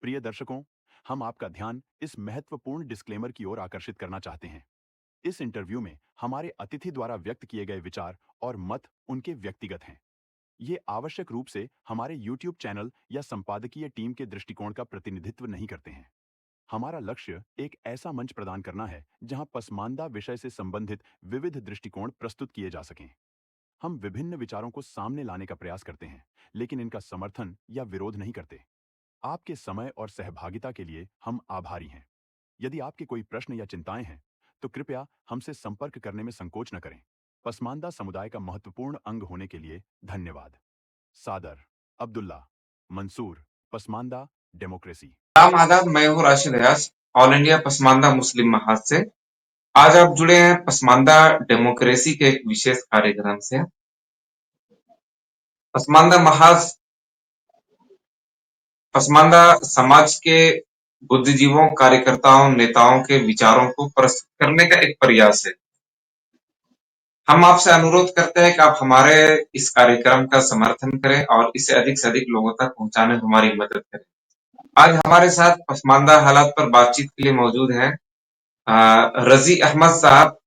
प्रिय दर्शकों, हम आपका ध्यान इस महत्वपूर्ण डिस्क्लेमर की ओर आकर्षित करना चाहते हैं। इस इंटरव्यू में हमारे अतिथि द्वारा व्यक्त किए गए विचार और मत उनके व्यक्तिगत हैं। ये आवश्यक रूप से हमारे YouTube चैनल या संपादकीय टीम के दृष्टिकोण का प्रतिनिधित्व नहीं करते हैं। हमारा लक्ष्य एक ऐसा मंच प्रदान करना है जहां पसमानदा विषय से संबंधित विविध दृष्टिकोण प्रस्तुत किए जा सकें। हम विभिन्न विचारों को सामने लाने का प्रयास करते हैं, लेकिन इनका समर्थन या विरोध नहीं करते। आपके समय और सहभागिता के लिए हम आभारी हैं। यदि आपके कोई प्रश्न या चिंताएं हैं, तो कृपया हमसे संपर्क करने में संकोच न करें। पसमानदा समुदाय का महत्वपूर्ण अंग होने के लिए धन्यवाद। सादर, अब्दुल्ला, मंसूर, पसमानदा डेमोक्रेसी। सलाम आदाब, मैं हूँ राशिद अयाज, ऑल इंडिया पसमानदा मुस्लिम महाज से। आज आप जुड़े हैं पसमानदा डेमोक्रेसी के एक विशेष कार्यक्रम से। पसमानदा महाज पसमानदा समाज के बुद्धिजीवों, कार्यकर्ताओं, नेताओं के विचारों को प्रस्तुत करने का एक प्रयास है। हम आपसे अनुरोध करते हैं कि आप हमारे इस कार्यक्रम का समर्थन करें और इसे अधिक से अधिक लोगों तक पहुंचाने में हमारी मदद करें। आज हमारे साथ पसमानदा हालात पर बातचीत के लिए मौजूद हैं Razi Ahmed sahab,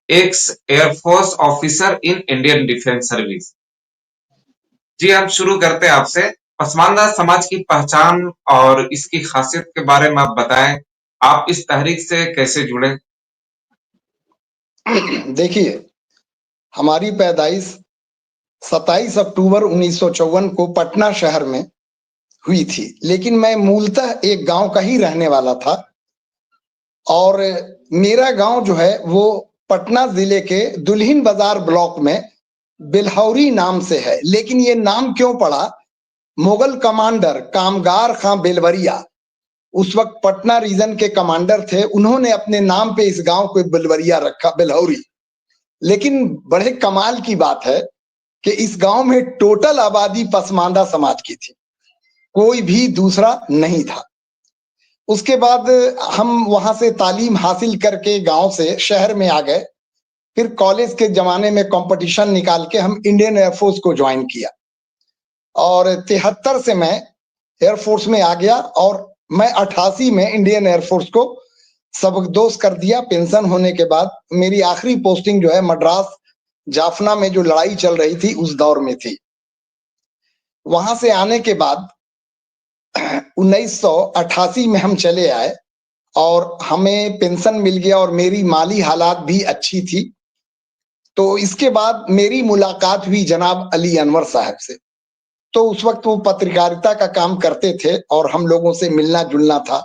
ex air force officer in Indian defence service. जी, हम शुरू करते हैं आपसे। पसमानदा समाज की पहचान और इसकी खासियत के बारे में आप बताएं। आप इस तहरीक से कैसे जुड़े? देखिए, हमारी पैदाइश 27 अक्टूबर 1954 को पटना शहर में हुई थी, लेकिन मैं मूलतः एक गांव का ही रहने वाला था और मेरा गांव जो है वो पटना जिले के दुल्हिन बाजार ब्लॉक में बिल्हौरी नाम से है। लेकिन ये नाम क्यों पड़ा? मुगल कमांडर कामगार खां बेलवरिया उस वक्त पटना रीजन के कमांडर थे, उन्होंने अपने नाम पे इस गांव को बेलवरिया रखा, बिल्हौरी। लेकिन बड़े कमाल की बात है कि इस गांव में टोटल आबादी पसमानदा समाज की थी, कोई भी दूसरा नहीं था। उसके बाद हम वहां से तालीम हासिल करके गांव से शहर में आ गए। फिर कॉलेज के जमाने में कंपटीशन निकाल के हम इंडियन एयरफोर्स को ज्वाइन किया और 73 से मैं एयरफोर्स में आ गया और मैं 88 में इंडियन एयरफोर्स को सबकदोश कर दिया। पेंशन होने के बाद मेरी आखिरी पोस्टिंग जो है मद्रास जाफना में जो लड़ाई चल रही थी उस दौर में थी। वहां से आने के बाद 1988 में हम चले आए और हमें पेंशन मिल गया और मेरी माली हालात भी अच्छी थी। तो इसके बाद मेरी मुलाकात हुई जनाब अली अनवर साहब से। तो उस वक्त वो पत्रकारिता का काम करते थे और हम लोगों से मिलना जुलना था।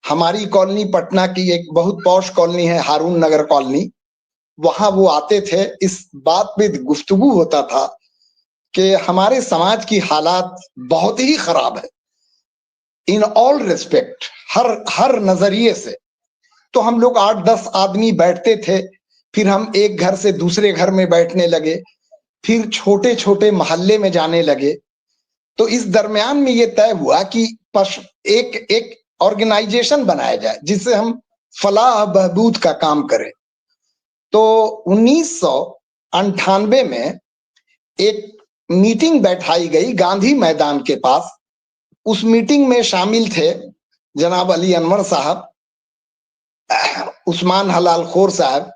हमारी कॉलोनी पटना की एक बहुत पॉश कॉलोनी है, हारून नगर कॉलोनी, वहां वो आते थे। इस बात पे गुफ्तगू होता था कि हमारे समाज की हालात बहुत ही खराब है इन ऑल रिस्पेक्ट, हर नजरिए से। तो हम लोग 8-10 आदमी बैठते थे, फिर हम एक घर से दूसरे घर में बैठने लगे, फिर छोटे छोटे मोहल्ले में जाने लगे। तो इस दरमियान में ये तय हुआ कि एक एक ऑर्गेनाइजेशन बनाया जाए जिससे हम फलाह बहबूद का काम करें। तो 1998 में एक मीटिंग बैठाई गई गांधी मैदान के पास। उस मीटिंग में शामिल थे जनाब अली अनवर साहब, Usman Halal Khor sahab,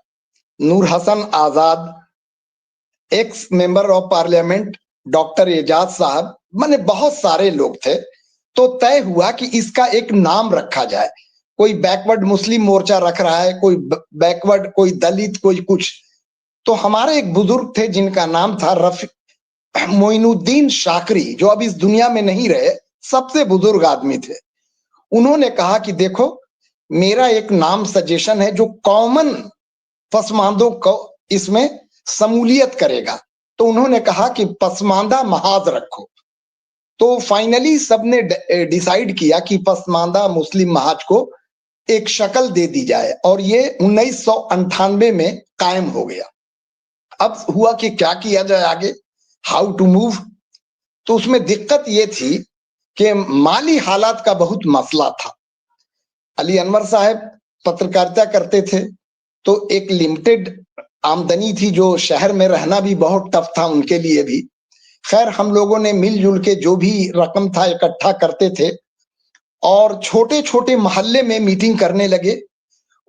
Noor Hasan Azad, ex member of parliament doctor Ejaz sahab, माने बहुत सारे लोग थे। तो तय हुआ कि इसका एक नाम रखा जाए। कोई बैकवर्ड मुस्लिम मोर्चा रख रहा है, कोई बैकवर्ड, कोई दलित, कोई कुछ। तो हमारे एक बुजुर्ग थे जिनका नाम था मोइनुद्दीन शाकरी, जो अब इस दुनिया में नहीं रहे, सबसे बुजुर्ग आदमी थे। उन्होंने कहा कि देखो, मेरा एक नाम सजेशन है जो कॉमन पसमानदों को इसमें समूलियत करेगा। तो उन्होंने कहा कि पसमानदा महाज रखो। तो फाइनली सबने डिसाइड किया कि पसमानदा मुस्लिम महाज को एक शक्ल दे दी जाए और ये 1998 में कायम हो गया। अब हुआ कि क्या किया जाए आगे, हाउ टू मूव। तो उसमें दिक्कत ये थी कि माली हालात का बहुत मसला था। अली अनवर साहब पत्रकारिता करते थे तो एक लिमिटेड आमदनी थी, जो शहर में रहना भी बहुत टफ था उनके लिए भी। खैर, हम लोगों ने मिलजुल के जो भी रकम था इकट्ठा करते थे और छोटे छोटे मोहल्ले में मीटिंग करने लगे।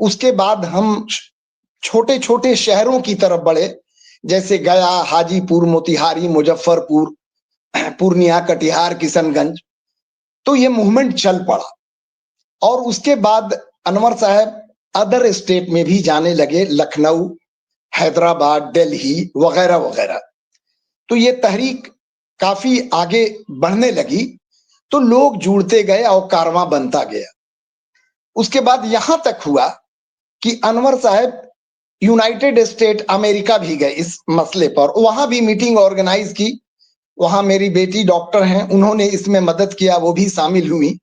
उसके बाद हम छोटे छोटे शहरों की तरफ बढ़े, जैसे गया, हाजीपुर, मोतिहारी, मुजफ्फरपुर, पूर्णिया, कटिहार, किशनगंज। तो ये मूवमेंट चल पड़ा और उसके बाद अनवर साहब अदर स्टेट में भी जाने लगे, लखनऊ, हैदराबाद, दिल्ली वगैरह वगैरह। तो ये तहरीक काफी आगे बढ़ने लगी, तो लोग जुड़ते गए और कारवां बनता गया। उसके बाद यहां तक हुआ कि अनवर साहब यूनाइटेड स्टेट अमेरिका भी गए इस मसले पर, वहां भी मीटिंग ऑर्गेनाइज की। वहां मेरी बेटी डॉक्टर हैं, उन्होंने इसमें मदद किया, वो भी शामिल हुई।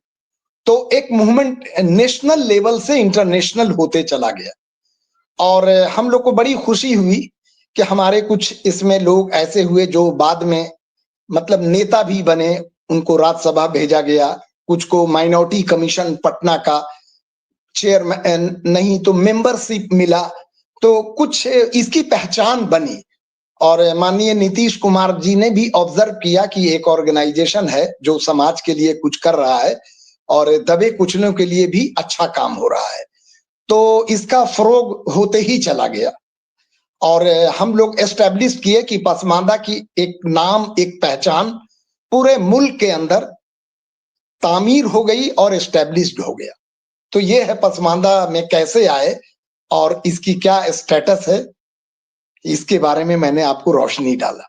तो एक मूवमेंट नेशनल लेवल से इंटरनेशनल होते चला गया और हम लोग को बड़ी खुशी हुई कि हमारे कुछ इसमें लोग ऐसे हुए जो बाद में मतलब नेता भी बने, उनको राज्यसभा भेजा गया, कुछ को माइनॉरिटी कमीशन पटना का चेयरमैन नहीं तो मेंबरशिप मिला, तो कुछ इसकी पहचान बनी। और माननीय नीतीश कुमार जी ने भी ऑब्जर्व किया कि एक ऑर्गेनाइजेशन है जो समाज के लिए कुछ कर रहा है और दबे कुचलों के लिए भी अच्छा काम हो रहा है, तो इसका फरोग होते ही चला गया। और हम लोग एस्टेब्लिश किए कि पसमानदा की एक नाम, एक पहचान पूरे मुल्क के अंदर तामीर हो गई और एस्टेब्लिश्ड हो गया। तो ये है पसमानदा में कैसे आए और इसकी क्या स्टेटस है, इसके बारे में मैंने आपको रोशनी डाला।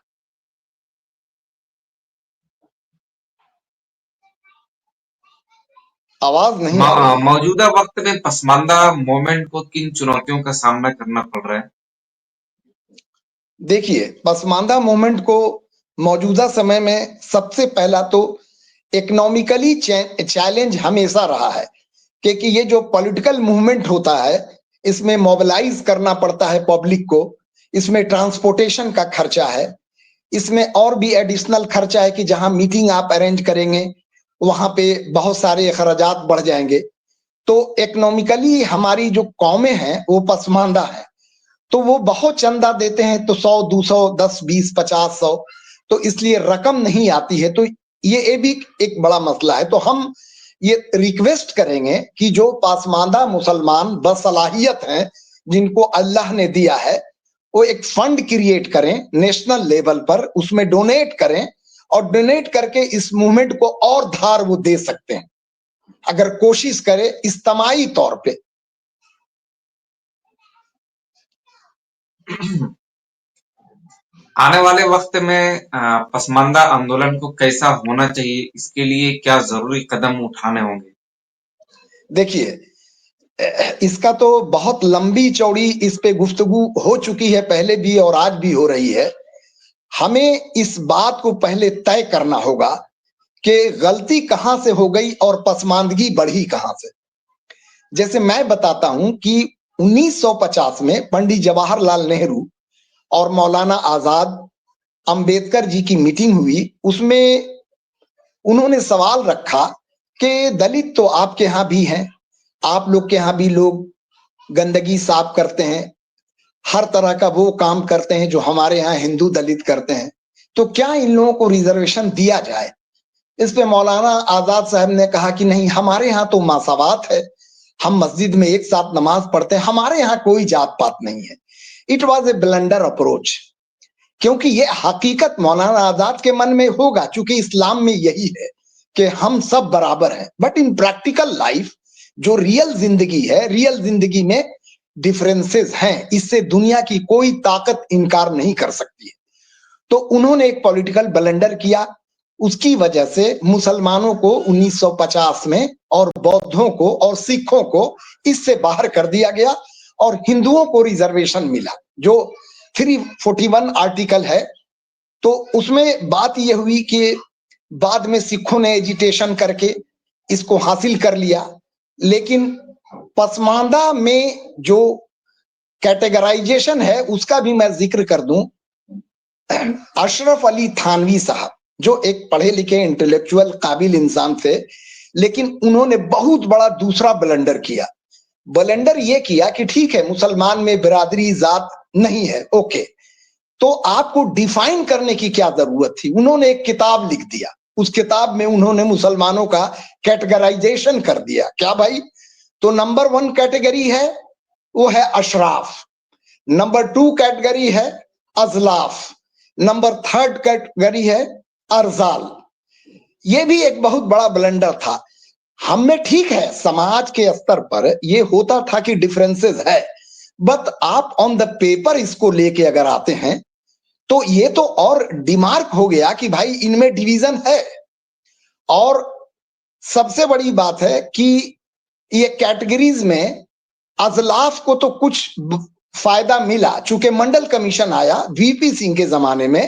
आवाज नहीं आ रही है। मौजूदा वक्त में पसमानदा मूवमेंट को किन चुनौतियों का सामना करना पड़ रहा है? देखिए, पसमानदा मूवमेंट को मौजूदा समय में सबसे पहला तो इकोनॉमिकली चैलेंज हमेशा रहा है, क्योंकि ये जो पॉलिटिकल मूवमेंट होता है इसमें मोबिलाइज करना पड़ता है पब्लिक को, इसमें ट्रांसपोर्टेशन का खर्चा है, इसमें और भी एडिशनल खर्चा है कि जहां मीटिंग आप अरेंज करेंगे वहां पे बहुत सारे अखराजात बढ़ जाएंगे। तो इकोनॉमिकली हमारी जो कौमें हैं वो पसमानदा है, तो वो बहुत चंदा देते हैं, तो 100, 200, 10, 20, 50, 100, तो इसलिए रकम नहीं आती है। तो ये भी एक बड़ा मसला है। तो हम ये रिक्वेस्ट करेंगे कि जो पासमानदा मुसलमान बसलाहियत हैं, जिनको अल्लाह ने दिया है, वो एक फंड क्रिएट करें नेशनल लेवल पर, उसमें डोनेट करें और डोनेट करके इस मूवमेंट को और धार वो दे सकते हैं अगर कोशिश करें इज्तमाही तौर पे। आने वाले वक्त में पसमानदा आंदोलन को कैसा होना चाहिए, इसके लिए क्या जरूरी कदम उठाने होंगे? देखिए, इसका तो बहुत लंबी चौड़ी इस पे गुफ्तगू हो चुकी है पहले भी और आज भी हो रही है। हमें इस बात को पहले तय करना होगा कि गलती कहां से हो गई और पसमानदगी बढ़ी कहां से। जैसे मैं बताता हूं कि 1950 में पंडित जवाहरलाल नेहरू और मौलाना आजाद, अंबेडकर जी की मीटिंग हुई। उसमें उन्होंने सवाल रखा कि दलित तो आपके यहां भी हैं, आप लोग के यहां भी लोग गंदगी साफ करते हैं, हर तरह का वो काम करते हैं जो हमारे यहाँ हिंदू दलित करते हैं, तो क्या इन लोगों को रिजर्वेशन दिया जाए। इस पे मौलाना आजाद साहब ने कहा कि नहीं, हमारे यहाँ तो मसावात है, हम मस्जिद में एक साथ नमाज पढ़ते हैं, हमारे यहाँ कोई जात पात नहीं है। It was a blunder approach, क्योंकि ये हकीकत मौलाना आजाद के मन में होगा, क्योंकि इस्लाम में यही है कि हम सब बराबर हैं। बट इन प्रैक्टिकल लाइफ जो रियल जिंदगी है, रियल जिंदगी में डिफरेंसेस हैं, इससे दुनिया की कोई ताकत इनकार नहीं कर सकती है। तो उन्होंने एक पॉलिटिकल ब्लंडर किया, उसकी वजह से मुसलमानों को 1950 में और बौद्धों को और सिखों को इससे बाहर कर दिया गया और हिंदुओं को रिजर्वेशन मिला जो 341 आर्टिकल है। तो उसमें बात यह हुई कि बाद में सिखों ने एजिटेशन करके इसको हासिल कर लिया, लेकिन पसमानदा में जो कैटेगराइजेशन है उसका भी मैं जिक्र कर दूं। अशरफ अली थानवी साहब जो एक पढ़े लिखे इंटेलेक्चुअल काबिल इंसान थे, लेकिन उन्होंने बहुत बड़ा दूसरा ब्लंडर किया। ब्लंडर ये किया कि ठीक है, मुसलमान में बिरादरी जात नहीं है, ओके, तो आपको डिफाइन करने की क्या जरूरत थी। उन्होंने एक किताब लिख दिया उस किताब में उन्होंने मुसलमानों का कैटेगराइजेशन कर दिया। क्या भाई? तो नंबर 1 कैटेगरी है वो है अशराफ, नंबर 2 कैटेगरी है अजलाफ, नंबर 3 कैटेगरी है अरजाल। ये भी एक बहुत बड़ा ब्लंडर था। हमने, ठीक है, समाज के स्तर पर ये होता था कि डिफरेंसेस है, बट आप ऑन द पेपर इसको लेके अगर आते हैं तो ये तो और डिमार्क हो गया कि भाई इनमें डिवीजन है। और सबसे बड़ी बात है कि ये कैटेगरीज में अजलाफ को तो कुछ फायदा मिला, चूंकि मंडल कमीशन आया वीपी सिंह के जमाने में,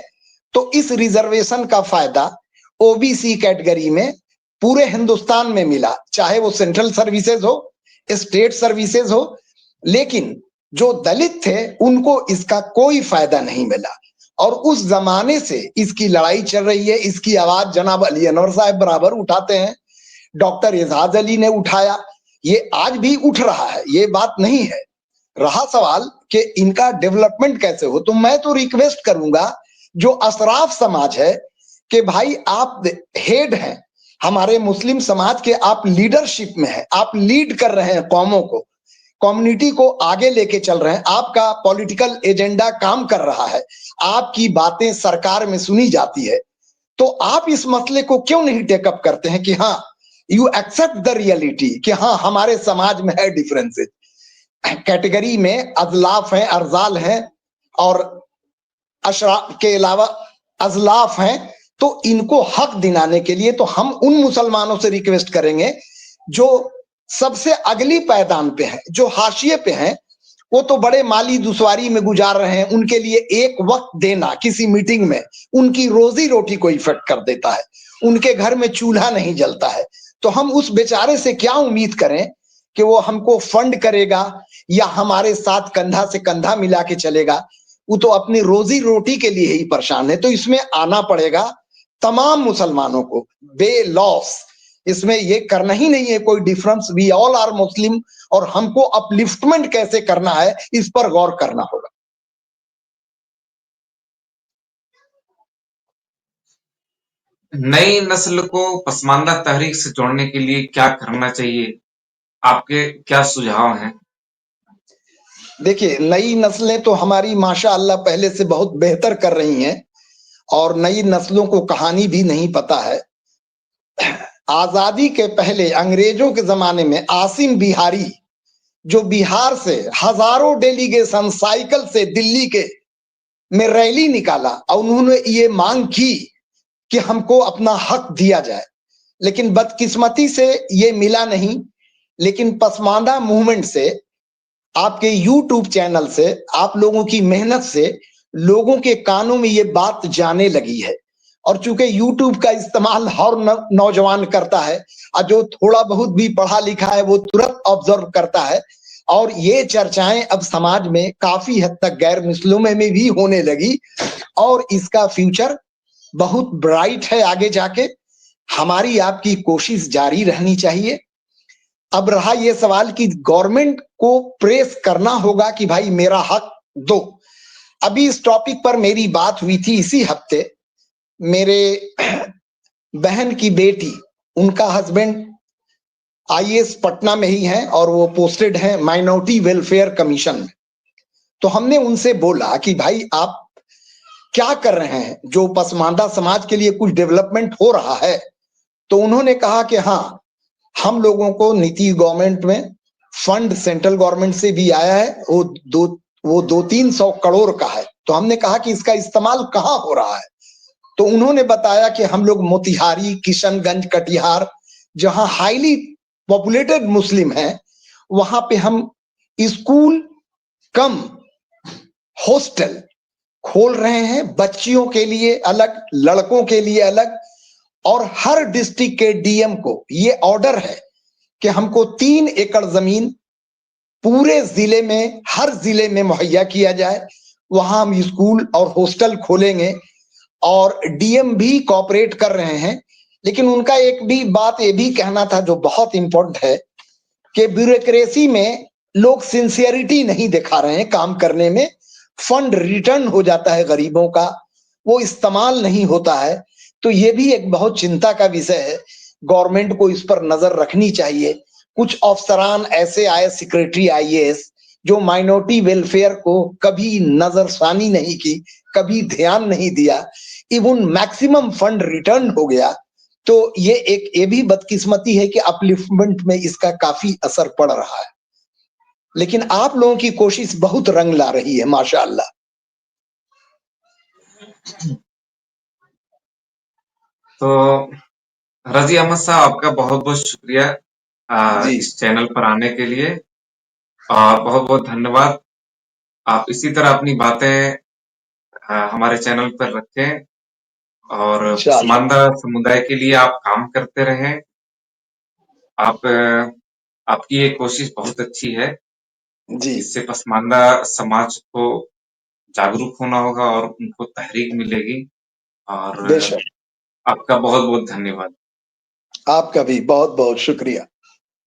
तो इस रिजर्वेशन का फायदा ओबीसी कैटेगरी में पूरे हिंदुस्तान में मिला, चाहे वो सेंट्रल सर्विसेज हो, स्टेट सर्विसेज हो। लेकिन जो दलित थे उनको इसका कोई फायदा नहीं मिला। और उस जमाने से इसकी लड़ाई चल रही है। इसकी आवाज जनाब अली अनवर साहब बराबर उठाते हैं, डॉक्टर एजाज अली ने उठाया, ये आज भी उठ रहा है, ये बात नहीं है। रहा सवाल कि इनका डेवलपमेंट कैसे हो, तो मैं तो रिक्वेस्ट करूंगा जो अशराफ समाज है कि भाई आप हेड हैं हमारे मुस्लिम समाज के, आप लीडरशिप में हैं, आप लीड कर रहे हैं कौमों को, कम्युनिटी को आगे लेके चल रहे हैं, आपका पॉलिटिकल एजेंडा काम कर रहा है, आपकी बातें सरकार में सुनी जाती है, तो आप इस मसले को क्यों नहीं टेकअप करते हैं कि हाँ यू एक्सेप्ट द रियलिटी कि हाँ हमारे समाज में है डिफरेंसेस। कैटेगरी में अजलाफ हैं, अरजाल हैं और अशराफ के अलावा अजलाफ हैं, तो इनको हक दिलाने के लिए तो हम उन मुसलमानों से रिक्वेस्ट करेंगे जो सबसे अगली पायदान पे हैं, जो हाशिए पे हैं, वो तो बड़े माली दुश्वारी में गुजार रहे हैं, उनके लिए एक वक्त देना किसी मीटिंग में उनकी रोजी रोटी को इफेक्ट कर देता है, उनके घर में चूल्हा नहीं जलता है। तो हम उस बेचारे से क्या उम्मीद करें कि वो हमको फंड करेगा या हमारे साथ कंधा से कंधा मिला के चलेगा? वो तो अपनी रोजी रोटी के लिए ही परेशान है। तो इसमें आना पड़ेगा तमाम मुसलमानों को बे लॉस, इसमें ये करना ही नहीं है कोई difference, we all are Muslim, और हमको अपलिफ्टमेंट कैसे करना है इस पर गौर करना होगा। नई नस्ल को पसमानदा तहरीक से जोड़ने के लिए क्या करना चाहिए? आपके क्या सुझाव हैं? देखिए, नई नस्लें तो हमारी माशाअल्लाह पहले से बहुत बेहतर कर रही हैं, और नई नस्लों को कहानी भी नहीं पता है। आजादी के पहले अंग्रेजों के जमाने में आसिम बिहारी, जो बिहार से हजारों डेलीगेशन साइकिल से दिल्ली के में रैली निकाला और उन्होंने ये मांग की कि हमको अपना हक दिया जाए, लेकिन बदकिस्मती से ये मिला नहीं। लेकिन पसमानदा मूवमेंट से, आपके यूट्यूब चैनल से, आप लोगों की मेहनत से लोगों के कानों में ये बात जाने लगी है। और चूंकि यूट्यूब का इस्तेमाल हर नौजवान करता है, और जो थोड़ा बहुत भी पढ़ा लिखा है वो तुरंत ऑब्जर्व करता है, और ये चर्चाएं अब समाज में काफी हद तक गैर मुस्लिमों में भी होने लगी, और इसका फ्यूचर बहुत ब्राइट है आगे जाके। हमारी आपकी कोशिश जारी रहनी चाहिए। अब रहा ये सवाल कि गवर्नमेंट को प्रेस करना होगा कि भाई मेरा हक दो। अभी इस टॉपिक पर मेरी बात हुई थी इसी हफ्ते, मेरे बहन की बेटी, उनका हस्बैंड आईएएस पटना में ही है और वो पोस्टेड है माइनॉरिटी वेलफेयर कमीशन में। तो हमने उनसे बोला कि भाई आप क्या कर रहे हैं, जो पसमानदा समाज के लिए कुछ डेवलपमेंट हो रहा है? तो उन्होंने कहा कि हाँ, हम लोगों को नीति गवर्नमेंट में फंड सेंट्रल गवर्नमेंट से भी आया है, वो 200-300 करोड़ का है। तो हमने कहा कि इसका इस्तेमाल कहाँ हो रहा है? तो उन्होंने बताया कि हम लोग मोतिहारी, किशनगंज, कटिहार, जहां हाईली पॉपुलेटेड मुस्लिम है, वहां पे हम स्कूल कम हॉस्टल खोल रहे हैं, बच्चियों के लिए अलग, लड़कों के लिए अलग। और हर डिस्ट्रिक्ट के डीएम को ये ऑर्डर है कि हमको 3 एकड़ जमीन पूरे जिले में, हर जिले में मुहैया किया जाए, वहां हम स्कूल और हॉस्टल खोलेंगे। और डीएम भी कोऑपरेट कर रहे हैं। लेकिन उनका एक भी बात ये भी कहना था जो बहुत इंपॉर्टेंट है कि ब्यूरोक्रेसी में लोग सिंसियरिटी नहीं दिखा रहे हैं काम करने में, फंड रिटर्न हो जाता है गरीबों का, वो इस्तेमाल नहीं होता है। तो ये भी एक बहुत चिंता का विषय है। गवर्नमेंट को इस पर नजर रखनी चाहिए। कुछ अफसरान ऐसे आए सेक्रेटरी आईएएस जो माइनॉरिटी वेलफेयर को कभी नजरसानी नहीं की, कभी ध्यान नहीं दिया, इवन मैक्सिमम फंड रिटर्न हो गया। तो ये भी बदकिस्मती है कि अपलिफ्टमेंट में इसका काफी असर पड़ रहा है। लेकिन आप लोगों की कोशिश बहुत रंग ला रही है, माशाअल्लाह। तो रजी अहमद साहब, आपका बहुत बहुत शुक्रिया जी इस चैनल पर आने के लिए, और बहुत बहुत धन्यवाद। आप इसी तरह अपनी बातें हमारे चैनल पर रखें, और इंशाअल्लाह। पसमानदा समुदाय के लिए आप काम करते रहें। आप आपकी ये कोशिश बहुत अच्छी है। जी इससे पसमानदा समाज को जागरूक होना होगा और उनको तहरीक मिलेगी। और बेशक। आपका बहुत बहुत धन्यवाद। आपका भी बहुत बहुत शुक्रिया।